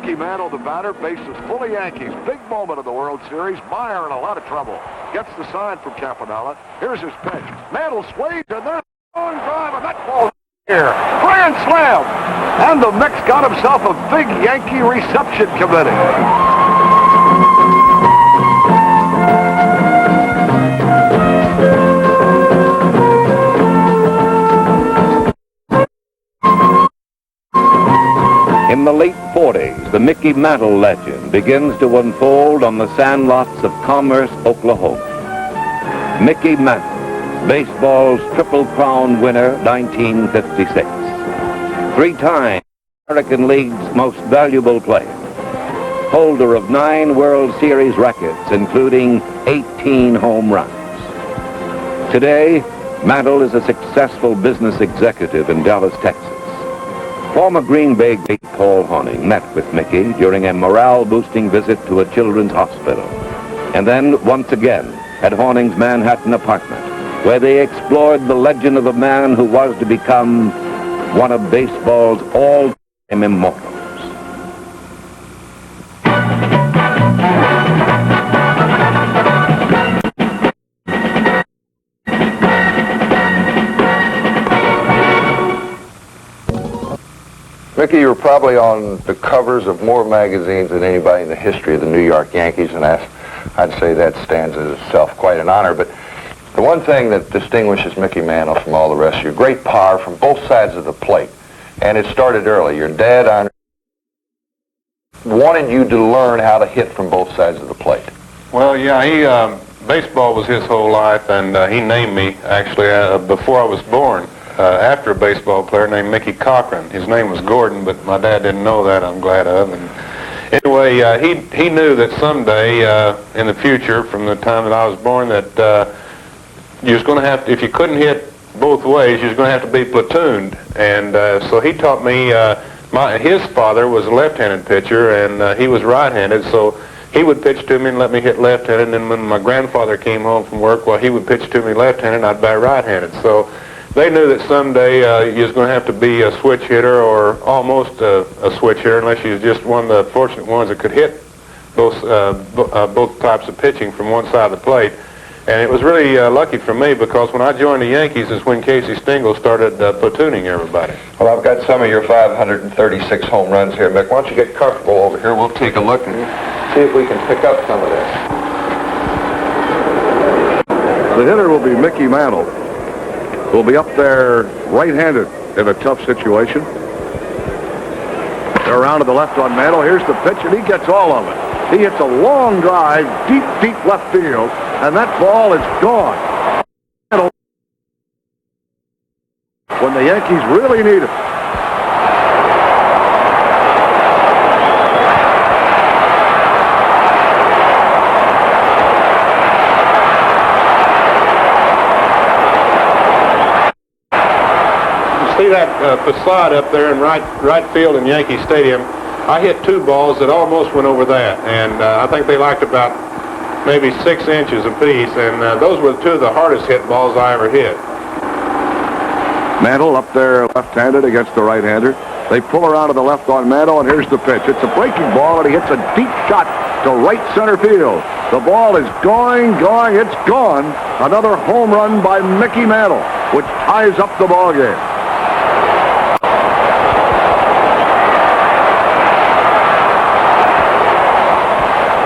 Mickey Mantle, the batter, bases full of Yankees. Big moment of the World Series. Meyer in a lot of trouble. Gets the sign from Campanella. Here's his pitch. Mantle sways, and there's a long drive, and that ball here. Grand slam! And the Mets got himself a big Yankee reception committee. In the late 40s, the Mickey Mantle legend begins to unfold on the sandlots of Commerce, Oklahoma. Mickey Mantle, baseball's Triple Crown winner, 1956. 3-time American League's most valuable player. Holder of 9 World Series records, including 18 home runs. Today, Mantle is a successful business executive in Dallas, Texas. Former Green Bay great Paul Hornung met with Mickey during a morale-boosting visit to a children's hospital. And then, once again, at Hornung's Manhattan apartment, where they explored the legend of the man who was to become one of baseball's all-time immortals. Mickey, you're probably on the covers of more magazines than anybody in the history of the New York Yankees, and I'd say that stands as itself quite an honor. But the one thing that distinguishes Mickey Mantle from all the rest of you, great power from both sides of the plate. And it started early. Your dad wanted you to learn how to hit from both sides of the plate. Well, yeah, baseball was his whole life, and he named me, actually, before I was born. After a baseball player named Mickey Cochran. His name was Gordon, but my dad didn't know that, I'm glad of. And anyway, he knew that someday in the future, from the time that I was born, that you was going to have to, if you couldn't hit both ways, you was going to have to be platooned. And so he taught me, his father was a left-handed pitcher, and he was right-handed, so he would pitch to me and let me hit left-handed, and then when my grandfather came home from work, well, he would pitch to me left-handed, and I'd bat right-handed. So they knew that someday you was going to have to be a switch hitter or almost a switch hitter unless you was just one of the fortunate ones that could hit both types of pitching from one side of the plate. And it was really lucky for me because when I joined the Yankees is when Casey Stengel started platooning everybody. Well, I've got some of your 536 home runs here, Mick. Why don't you get comfortable over here? We'll take a look and see if we can pick up some of this. The hitter will be Mickey Mantle. Will be up there right-handed in a tough situation. They're around to the left on Mantle. Here's the pitch, and he gets all of it. He hits a long drive, deep left field, and that ball is gone. When the Yankees really need it. See that facade up there in right field in Yankee Stadium? I hit 2 balls that almost went over that, and I think they liked about maybe 6 inches apiece, and those were 2 of the hardest hit balls I ever hit. Mantle up there left-handed against the right-hander. They pull around to the left on Mantle, and here's the pitch. It's a breaking ball, and he hits a deep shot to right center field. The ball is going, it's gone. Another home run by Mickey Mantle, which ties up the ball game.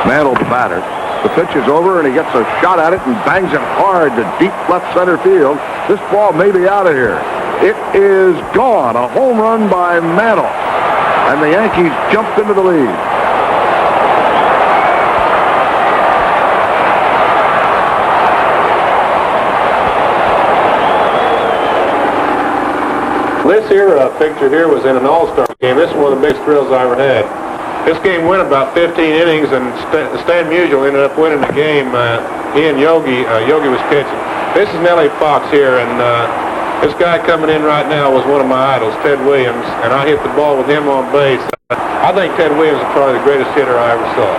Mantle, the batter. The pitch is over, and he gets a shot at it and bangs it hard to deep left center field. This ball may be out of here. It is gone. A home run by Mantle. And the Yankees jumped into the lead. This here picture here was in an all-star game. This is one of the biggest thrills I ever had. This game went about 15 innings, and Stan Musial ended up winning the game. He and Yogi was pitching. This is Nellie Fox here, and this guy coming in right now was one of my idols, Ted Williams, and I hit the ball with him on base. I think Ted Williams is probably the greatest hitter I ever saw.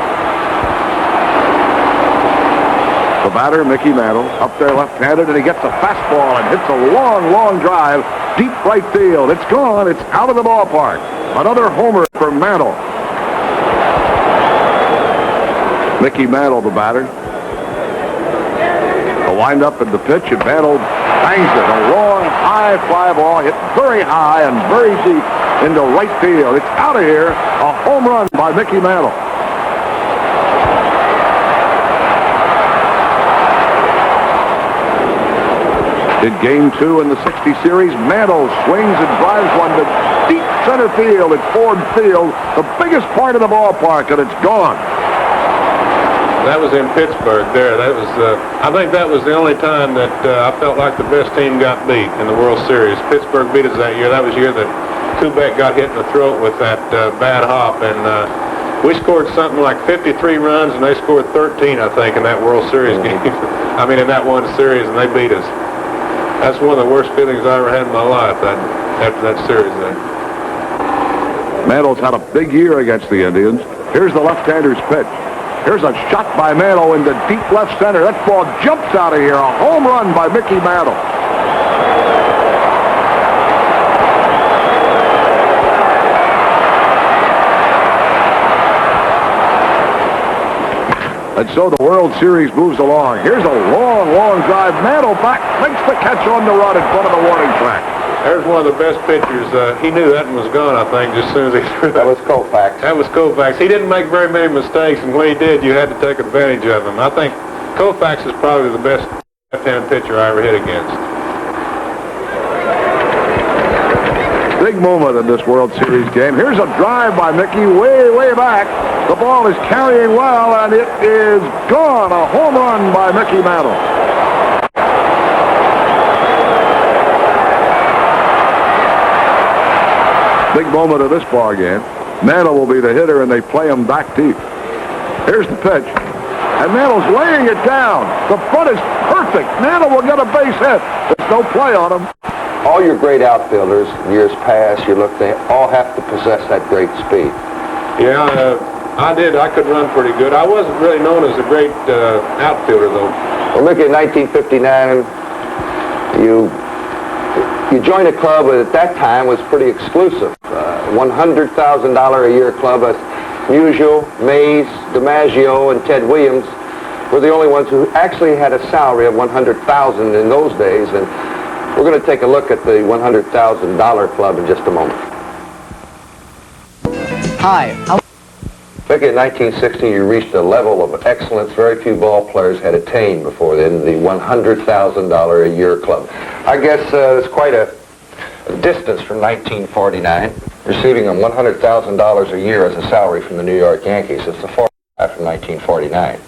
The batter, Mickey Mantle, up there left-handed, and he gets a fastball and hits a long drive, deep right field. It's gone. It's out of the ballpark. Another homer for Mantle. Mickey Mantle, the batter. The windup and the pitch, and Mantle bangs it. A long, high fly ball hit very high and very deep into right field. It's out of here. A home run by Mickey Mantle. In Game 2 in the 60 series, Mantle swings and drives one to deep center field at Ford Field, the biggest part of the ballpark, and it's gone. That was in Pittsburgh there. That was, I think that was the only time that I felt like the best team got beat in the World Series. Pittsburgh beat us that year. That was the year that Kubek got hit in the throat with that bad hop, and we scored something like 53 runs, and they scored 13, I think, in that World Series game. I mean, in that one series, and they beat us. That's one of the worst feelings I ever had in my life after that series there. Mantle's had a big year against the Indians. Here's the left-hander's pitch. Here's a shot by Mantle into deep left center. That ball jumps out of here. A home run by Mickey Mantle. And so the World Series moves along. Here's a long, long drive. Mantle back, makes the catch on the run in front of the warning track. There's one of the best pitchers. He knew that one was gone, I think, just as soon as he threw That was Koufax. That was Koufax. He didn't make very many mistakes, and when he did, you had to take advantage of him. I think Koufax is probably the best left-hand pitcher I ever hit against. Big moment in this World Series game. Here's a drive by Mickey way, way back. The ball is carrying well, and it is gone. A home run by Mickey Mantle. Big moment of this ball game. Mantle will be the hitter, and they play him back deep. Here's the pitch, and Mantle's laying it down. The front is perfect. Mantle will get a base hit. There's no play on him. All your great outfielders, years past, they all have to possess that great speed. Yeah, I did. I could run pretty good. I wasn't really known as a great outfielder, though. Well, Mickey, in 1959, you joined a club that at that time was pretty exclusive. $100,000 a year club. Musial, Mays, DiMaggio, and Ted Williams were the only ones who actually had a salary of $100,000 in those days. And we're going to take a look at the $100,000 club in just a moment. Hi. Mickey, in 1960, you reached a level of excellence very few ball players had attained before then, the $100,000 a year club. I guess it's quite a distance from 1949, receiving $100,000 a year as a salary from the New York Yankees. It's the far from 1949.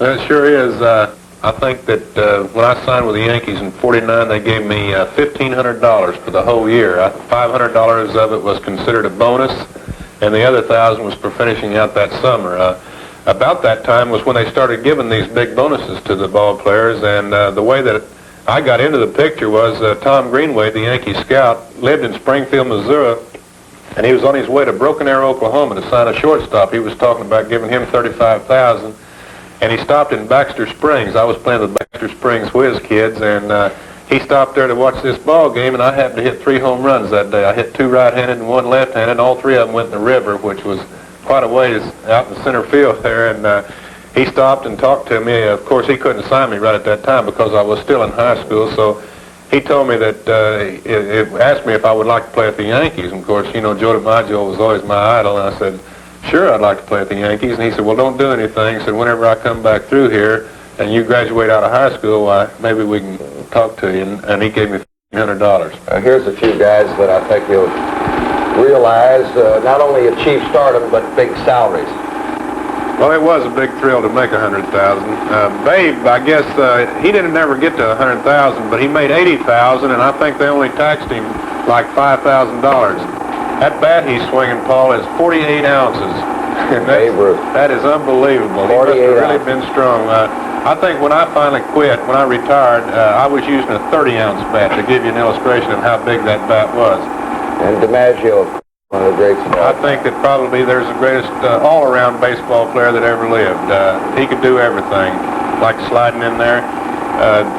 Well, it sure is. I think that when I signed with the Yankees in '49, they gave me $1,500 for the whole year. $500 of it was considered a bonus, and the other $1,000 was for finishing out that summer. About that time was when they started giving these big bonuses to the ball players, and the way that I got into the picture was Tom Greenway, the Yankee scout, lived in Springfield, Missouri, and he was on his way to Broken Arrow, Oklahoma to sign a shortstop. He was talking about giving him $35,000, and he stopped in Baxter Springs. I was playing with Baxter Springs Whiz kids, and he stopped there to watch this ball game, and I happened to hit 3 home runs that day. I hit 2 right-handed and 1 left-handed, and all 3 of them went in the river, which was quite a ways out in the center field there, and he stopped and talked to me. Of course, he couldn't sign me right at that time because I was still in high school, so he told me that, asked me if I would like to play at the Yankees. And of course, you know, Joe DiMaggio was always my idol, and I said, sure, I'd like to play at the Yankees. And he said, well, don't do anything. He said, whenever I come back through here and you graduate out of high school, why, maybe we can talk to you. And he gave me $1,500. Here's a few guys that I think you'll realize not only achieve stardom, but big salaries. Well, it was a big thrill to make $100,000. Babe, I guess he didn't never get to $100,000, but he made $80,000, and I think they only taxed him like $5,000. That bat he's swinging, Paul, is 48 ounces. That is unbelievable. He must have really been strong. I think when I finally quit, when I retired, I was using a 30-ounce bat to give you an illustration of how big that bat was. And DiMaggio, one of the greats. I think that probably there's the greatest all-around baseball player that ever lived. He could do everything, like sliding in there.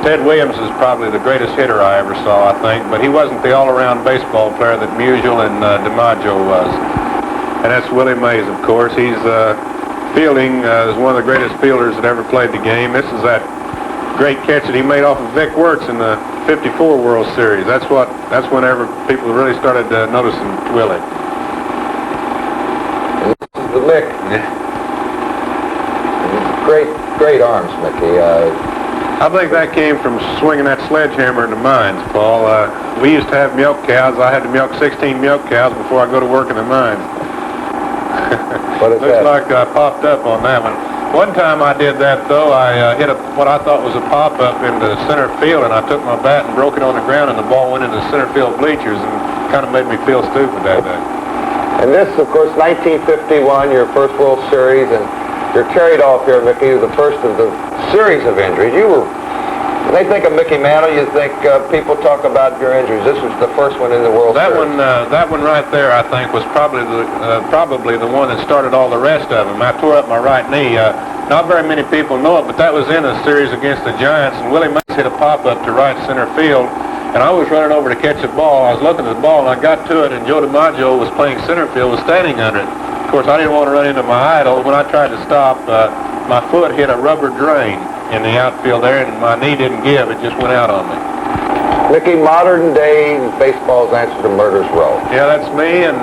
Ted Williams is probably the greatest hitter I ever saw, I think, but he wasn't the all-around baseball player that Musial and DiMaggio was. And that's Willie Mays, of course. He's fielding is one of the greatest fielders that ever played the game. This is that great catch that he made off of Vic Wertz in the '54 World Series. That's whenever people really started noticing Willie. The Mick. Great arms, Mickey. I think that came from swinging that sledgehammer in the mines, Paul. We used to have milk cows. I had to milk 16 milk cows before I go to work in the mines. What is Looks that? like I popped up on that one. One time I did that, though. I hit what I thought was a pop-up into center field, and I took my bat and broke it on the ground, and the ball went into the center field bleachers, and kind of made me feel stupid that day. And this, of course, 1951, your first World Series, and you're carried off here, Mickey, the first of the series of injuries. When they think of Mickey Mantle, you think people talk about your injuries. This was the first one in the World Series. That one right there, I think, was probably the one that started all the rest of them. I tore up my right knee. Not very many people know it, but that was in a series against the Giants, and Willie Mays hit a pop-up to right center field, and I was running over to catch the ball. I was looking at the ball, and I got to it, and Joe DiMaggio was playing center field, was standing under it. Of course, I didn't want to run into my idol. When I tried to stop, my foot hit a rubber drain in the outfield there, and my knee didn't give. It just went out on me. Mickey, modern day baseball's answer to Murder's Row. Yeah, that's me and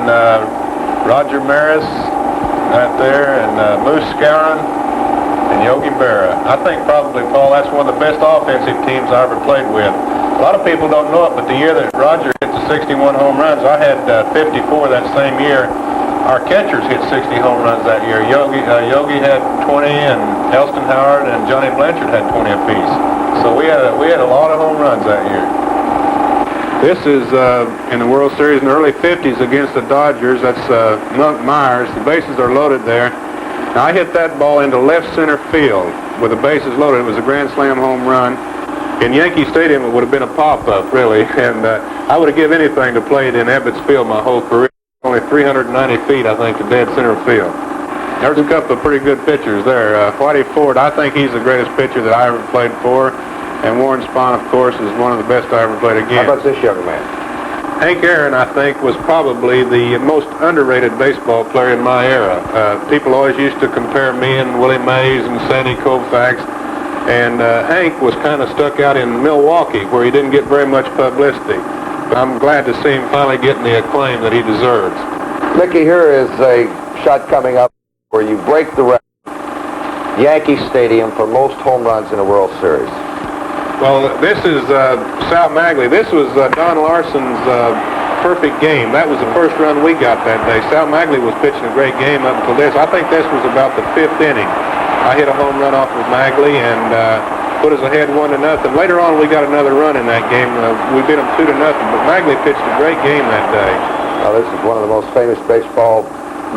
Roger Maris right there, and Moose Skowron and Yogi Berra. I think probably, Paul, that's one of the best offensive teams I ever played with. A lot of people don't know it, but the year that Roger hit the 61 home runs, I had 54 that same year. Our catchers hit 60 home runs that year. Yogi had 20, and Elston Howard and Johnny Blanchard had 20 apiece. So we had a lot of home runs that year. This is in the World Series in the early 50s against the Dodgers. That's Monk Myers. The bases are loaded there. Now, I hit that ball into left center field with the bases loaded. It was a grand slam home run. In Yankee Stadium, it would have been a pop-up, really, and I would have given anything to play it in Ebbets Field my whole career. Only 390 feet, I think, to dead center field. There's a couple of pretty good pitchers there. Whitey Ford, I think he's the greatest pitcher that I ever played for, and Warren Spahn, of course, is one of the best I ever played against. How about this young man? Hank Aaron, I think, was probably the most underrated baseball player in my era. People always used to compare me and Willie Mays and Sandy Koufax, and Hank was kind of stuck out in Milwaukee, where he didn't get very much publicity. But I'm glad to see him finally getting the acclaim that he deserves. Mickey, here is a shot coming up where you break the record. Yankee Stadium for most home runs in a World Series. Well, this is Sal Magley. This was Don Larson's perfect game. That was the first run we got that day. Sal Magley was pitching a great game up until this. I think this was about the 5th inning. I hit a home run off of Magley and put us ahead 1-0. Later on, we got another run in that game. We beat them 2-0, but Magley pitched a great game that day. Now, this is one of the most famous baseball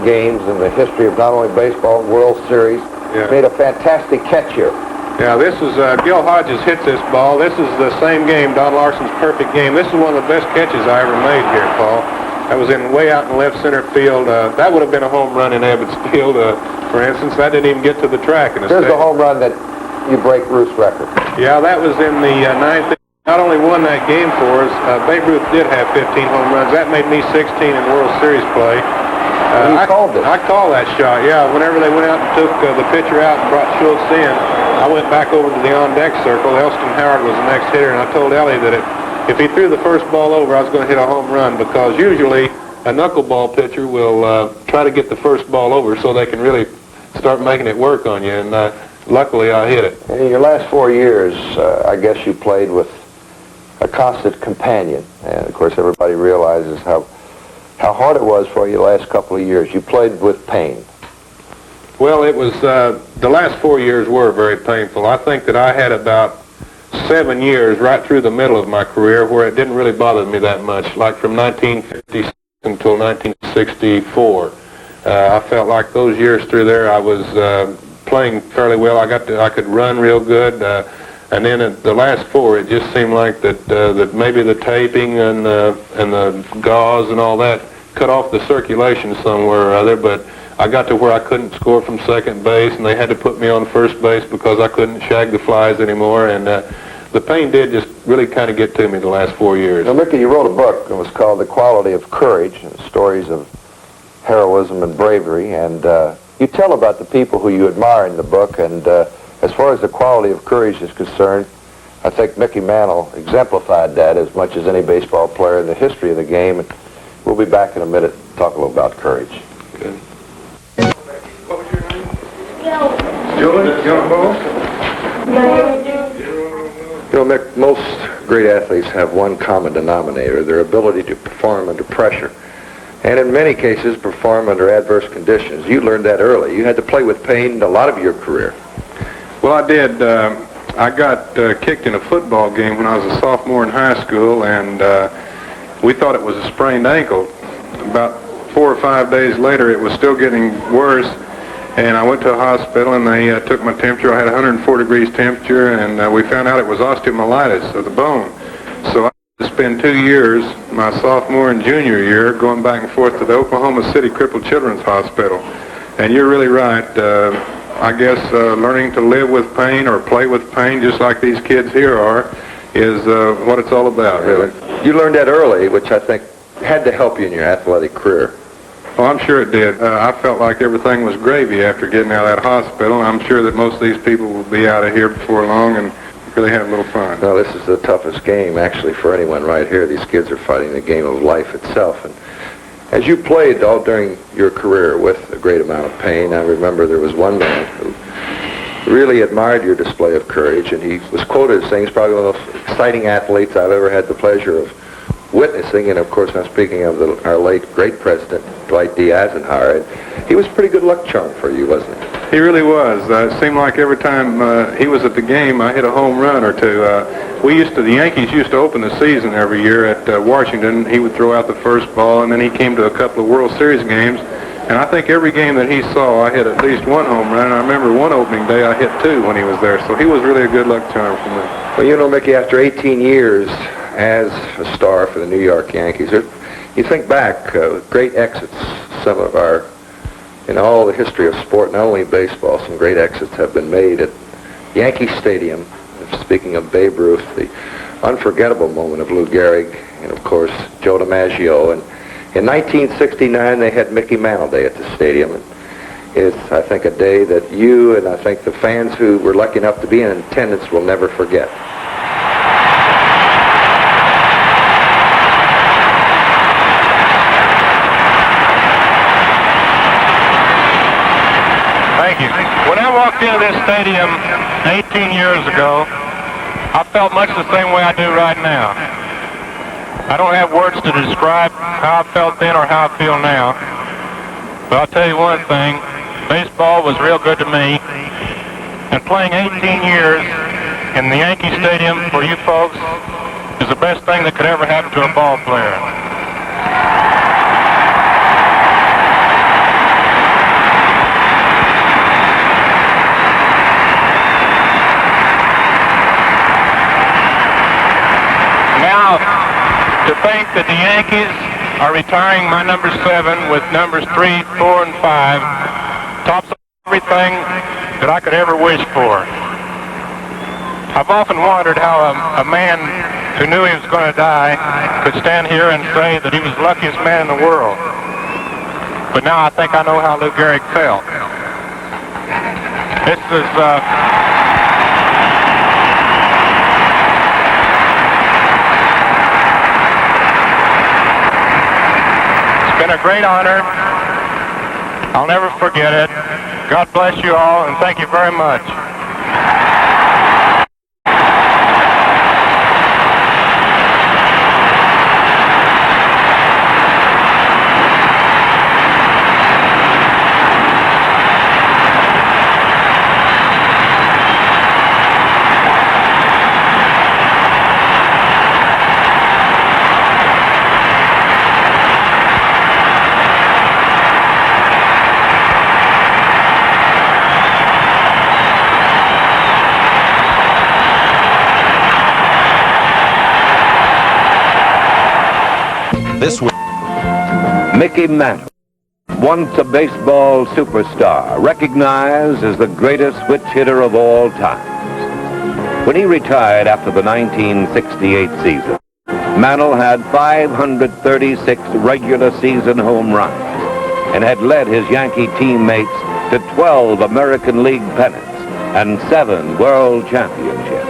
games in the history of not only baseball, World Series. Yeah. Made a fantastic catch here. Yeah, this is Gil Hodges hit this ball. This is the same game, Don Larson's perfect game. This is one of the best catches I ever made here, Paul. That was in way out in left center field. That would have been a home run in Ebbets Field, for instance. That didn't even get to the track in the Here's the home run that you break Ruth's record. Yeah, that was in the 9th. Not only won that game for us, Babe Ruth did have 15 home runs. That made me 16 in World Series play. You called it. I called that shot, yeah. Whenever they went out and took the pitcher out and brought Schultz in, I went back over to the on-deck circle. Elston Howard was the next hitter, and I told Ellie that if he threw the first ball over, I was going to hit a home run, because usually a knuckleball pitcher will try to get the first ball over so they can really start making it work on you, and luckily I hit it. In your last 4 years, I guess you played with a constant companion, and of course everybody realizes how hard it was for you the last couple of years. You played with pain. Well, it was, the last 4 years were very painful. I think that I had about 7 years right through the middle of my career where it didn't really bother me that much, like from 1956 until 1964. I felt like those years through there I was playing fairly well. I could run real good. And then at the last 4, it just seemed like that maybe the taping and the gauze and all that cut off the circulation somewhere or other. But I got to where I couldn't score from second base, and they had to put me on first base because I couldn't shag the flies anymore. And the pain did just really kind of get to me the last 4 years. Now, Mickey, you wrote a book. It was called The Quality of Courage, Stories of Heroism and Bravery. And You tell about the people who you admire in the book, and as far as the quality of courage is concerned, I think Mickey Mantle exemplified that as much as any baseball player in the history of the game. And we'll be back in a minute to talk a little about courage. Good. What was your name? John Ball? You know, Mick, most great athletes have one common denominator, their ability to perform under pressure. And in many cases, perform under adverse conditions. You learned that early. You had to play with pain a lot of your career. Well, I did. I got kicked in a football game when I was a sophomore in high school, and we thought it was a sprained ankle. About 4 or 5 days later, it was still getting worse, and I went to a hospital, and they took my temperature. I had 104 degrees temperature, and we found out it was osteomyelitis of the bone. So I had to spend 2 years, my sophomore and junior year, going back and forth to the Oklahoma City Crippled Children's Hospital. And you're really right. I guess learning to live with pain or play with pain, just like these kids here are, is what it's all about, really. You learned that early, which I think had to help you in your athletic career. Oh, I'm sure it did. I felt like everything was gravy after getting out of that hospital. I'm sure that most of these people will be out of here before long and really have a little fun. Well, this is the toughest game, actually, for anyone right here. These kids are fighting the game of life itself. And as you played all during your career with a great amount of pain, I remember there was one man who really admired your display of courage, and he was quoted as saying he's probably one of the most exciting athletes I've ever had the pleasure of witnessing. And of course, I'm speaking of our late great president, Dwight D. Eisenhower. And he was a pretty good luck charm for you, wasn't he? He really was. It seemed like every time he was at the game, I hit a home run or two. The Yankees used to open the season every year at Washington. He would throw out the first ball, and then he came to a couple of World Series games. And I think every game that he saw, I hit at least one home run. And I remember one opening day, I hit 2 when he was there. So he was really a good luck charm for me. Well, you know, Mickey, after 18 years as a star for the New York Yankees, you think back, great exits, some of our, in all the history of sport, not only baseball, some great exits have been made at Yankee Stadium. Speaking of Babe Ruth, the unforgettable moment of Lou Gehrig, and of course Joe DiMaggio. And in 1969, they had Mickey Mantle Day at the stadium. And it's, I think, a day that you and I think the fans who were lucky enough to be in attendance will never forget. Thank you. When I walked into this stadium 18 years ago, I felt much the same way I do right now. I don't have words to describe how I felt then or how I feel now. But I'll tell you one thing, baseball was real good to me. And playing 18 years in the Yankee Stadium for you folks is the best thing that could ever happen to a ball player. Now, to think that the Yankees are retiring my number 7 with numbers 3, 4, and 5 tops everything that I could ever wish for. I've often wondered how a man who knew he was going to die could stand here and say that he was the luckiest man in the world. But now I think I know how Lou Gehrig felt. This is... been a great honor. I'll never forget it. God bless you all, and thank you very much. This week, Mickey Mantle, once a baseball superstar, recognized as the greatest switch hitter of all time. When he retired after the 1968 season, Mantle had 536 regular season home runs and had led his Yankee teammates to 12 American League pennants and 7 world championships.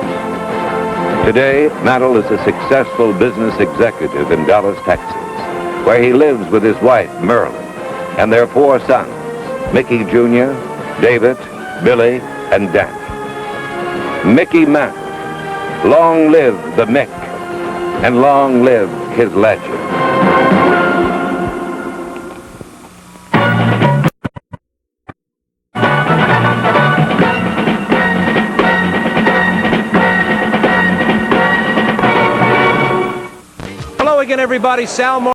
Today, Mantle is a successful business executive in Dallas, Texas, where he lives with his wife, Merle, and their 4 sons, Mickey Jr., David, Billy, and Danny. Mickey Mantle. Long live the Mick, and long live his legend. Hello again, everybody. Sal Moore.